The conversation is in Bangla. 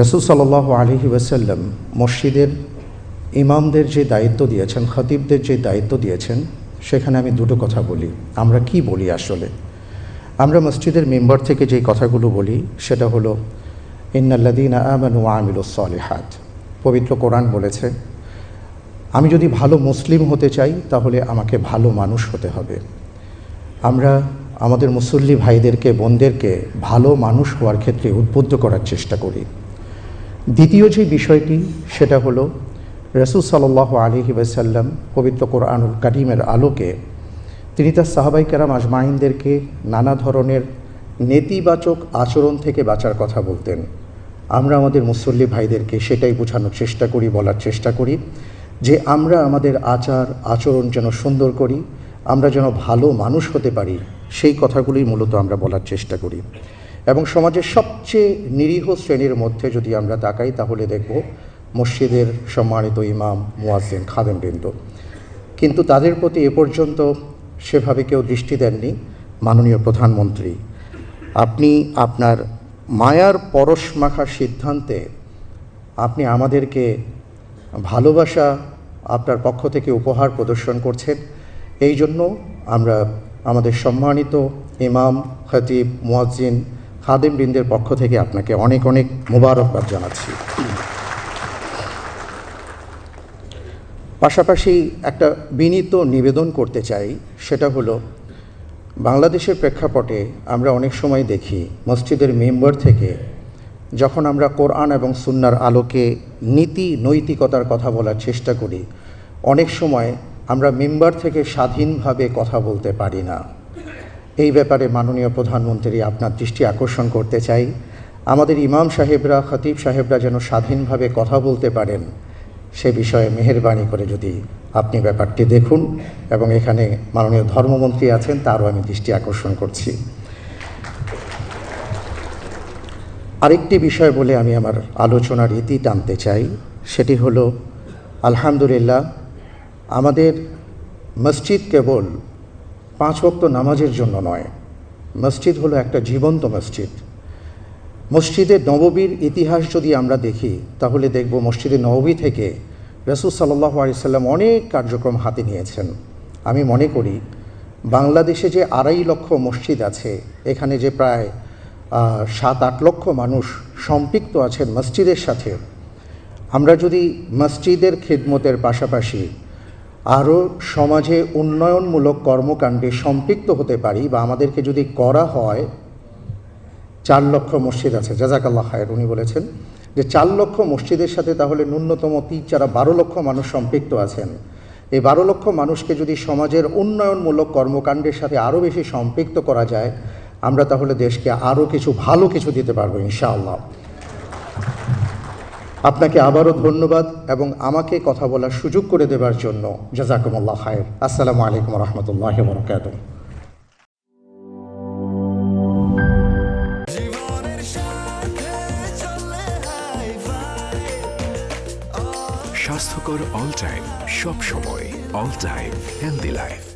রাসূল সাল্লাল্লাহু আলাইহি ওয়াসাল্লাম মসজিদের ইমামদের যে দায়িত্ব দিয়েছেন, খতিবদের যে দায়িত্ব দিয়েছেন, সেখানে আমি দুটো কথা বলি। আমরা কি বলি আসলে? আমরা মসজিদের মেম্বার থেকে যেই কথাগুলো বলি সেটা হলো ইন্নাল্লাযীনা আমানু ওয়া আমিলুস সালিহাত। পবিত্র কোরআন বলেছে, আমি যদি ভালো মুসলিম হতে চাই তাহলে আমাকে ভালো মানুষ হতে হবে। আমরা আমাদের মুসল্লি ভাইদেরকে, বোনদেরকে ভালো মানুষ হওয়ার ক্ষেত্রে উদ্বুদ্ধ করার চেষ্টা করি। দ্বিতীয় যে বিষয়টি সেটা হলো রাসূল সাল্লাল্লাহু আলাইহি ওয়াসাল্লাম পবিত্র কোরআনুল কারীমের আলোকে তিনি তার সাহাবায়ে কেরাম আজমাইনদেরকে নানা ধরনের নেতিবাচক আচরণ থেকে বাঁচার কথা বলতেন। আমরা আমাদের মুসল্লি ভাইদেরকে সেটাই বোঝানোর চেষ্টা করি, বলার চেষ্টা করি যে আমরা আমাদের আচার আচরণ যেন সুন্দর করি, আমরা যেন ভালো মানুষ হতে পারি, সেই কথাগুলোই মূলত আমরা বলার চেষ্টা করি। এবং সমাজের সবচেয়ে নিরীহ শ্রেণীর মধ্যে যদি আমরা তাকাই তাহলে দেখব মসজিদের সম্মানিত ইমাম, মুয়াজ্জিন, খাদেমবৃন্দ। কিন্তু তাদের প্রতি এ পর্যন্ত সেভাবে কেউ দৃষ্টি দেননি। মাননীয় প্রধানমন্ত্রী, আপনি আপনার মায়ার পরশ মাখা সিদ্ধান্তে আপনি আমাদেরকে ভালোবাসা আপনার পক্ষ থেকে উপহার প্রদর্শন করছেন। এই জন্য আমরা আমাদের সম্মানিত ইমাম, খতিব, মুয়াজ্জিন, খাদেমবৃন্দের পক্ষ থেকে আপনাকে অনেক অনেক মোবারকবাদ জানাচ্ছি। পাশাপাশি একটা বিনীত নিবেদন করতে চাই, সেটা হলো বাংলাদেশের প্রেক্ষাপটে আমরা অনেক সময় দেখি মসজিদের মেম্বার থেকে যখন আমরা কোরআন এবং সুন্নাহর আলোকে নীতি নৈতিকতার কথা বলার চেষ্টা করি, অনেক সময় আমরা মেম্বার থেকে স্বাধীনভাবে কথা বলতে পারি না। এই ব্যাপারে মাননীয় প্রধানমন্ত্রী আপনার দৃষ্টি আকর্ষণ করতে চাই। আমাদের ইমাম সাহেবরা, খতিব সাহেবরা যেন স্বাধীনভাবে কথা বলতে পারেন, সে বিষয়ে মেহেরবানি করে যদি আপনি ব্যাপারটি দেখুন। এবং এখানে মাননীয় ধর্মমন্ত্রী আছেন, তারও আমি দৃষ্টি আকর্ষণ করছি। আরেকটি বিষয় বলে আমি আমার আলোচনার ইতি টানতে চাই, সেটি হলো আলহামদুলিল্লাহ আমাদের মসজিদ কেবল 5 ওয়াক্ত নামাজের জন্য নয়, মসজিদ হলো একটা জীবন্ত মসজিদ। মসজিদে নববীর ইতিহাস যদি আমরা দেখি তাহলে দেখব মসজিদে নববী থেকে রাসূল সাল্লাল্লাহু আলাইহি সাল্লাম অনেক কার্যক্রম হাতে নিয়েছেন। আমি মনে করি বাংলাদেশে যে 2.5 লক্ষ মসজিদ আছে, এখানে যে প্রায় 7-8 লক্ষ মানুষ সম্পৃক্ত আছেন মসজিদের সাথে, আমরা যদি মসজিদের খিদমতের পাশাপাশি আরও সমাজে উন্নয়নমূলক কর্মকাণ্ডে সম্পৃক্ত হতে পারি, বা আমাদেরকে যদি করা হয়, 4 লক্ষ মসজিদ আছে, জাযাকাল্লাহ খায়ের, উনি বলেছেন যে 4 লক্ষ মসজিদের সাথে তাহলে ন্যূনতম 3-4 লক্ষ মানুষ সম্পৃক্ত আছেন। এই 12 লক্ষ মানুষকে যদি সমাজের উন্নয়নমূলক কর্মকাণ্ডের সাথে আরও বেশি সম্পৃক্ত করা যায়, আমরা তাহলে দেশকে আরও কিছু ভালো কিছু দিতে পারবো ইনশাআল্লাহ। আপনাকে আবারও ধন্যবাদ এবং আমাকে কথা বলার সুযোগ করে দেওয়ার জন্য জাযাকুমুল্লাহ খায়ের। আসসালামু আলাইকুম ওয়া রাহমাতুল্লাহি ওয়া বারাকাতুহু। স্বাস্থ্যকর অল টাইম, সব সময় অল টাইম হেলদি লাইফ।